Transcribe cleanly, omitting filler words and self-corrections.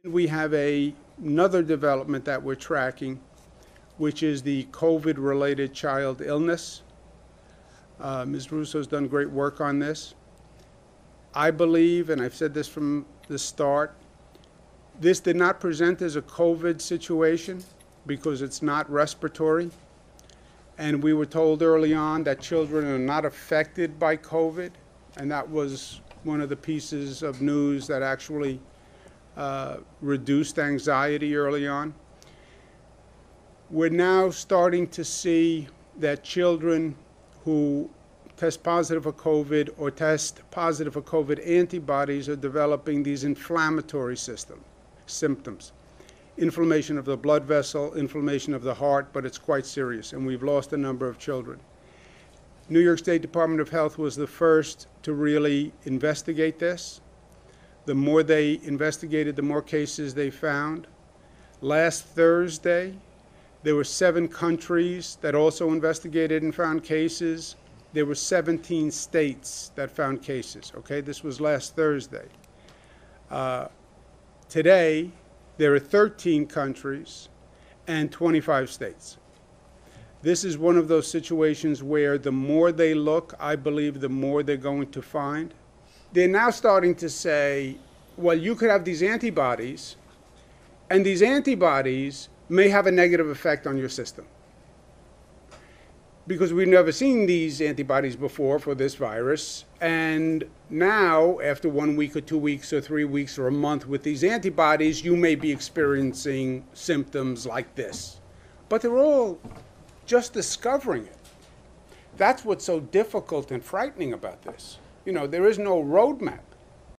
We have another development that we're tracking, which is the COVID-related child illness. Ms. Russo's done great work on this. I believe, and I've said this from the start, this did not present as a COVID situation because it's not respiratory. And we were told early on that children are not affected by COVID, and that was one of the pieces of news that actually reduced anxiety early on. We're now starting to see that children who test positive for COVID or test positive for COVID antibodies are developing these inflammatory symptoms. Inflammation of the blood vessel, inflammation of the heart, but it's quite serious, and we've lost a number of children. New York State Department of Health was the first to really investigate this. The more they investigated, the more cases they found. Last Thursday, there were 7 countries that also investigated and found cases. There were 17 states that found cases, okay? This was last Thursday. Today, there are 13 countries and 25 states. This is one of those situations where the more they look, I believe the more they're going to find. They're now starting to say, well, you could have these antibodies, and these antibodies may have a negative effect on your system. Because we've never seen these antibodies before for this virus, and now, after 1 week or 2 weeks or 3 weeks or a month with these antibodies, you may be experiencing symptoms like this. But they're all just discovering it. That's what's so difficult and frightening about this. You know, there is no roadmap.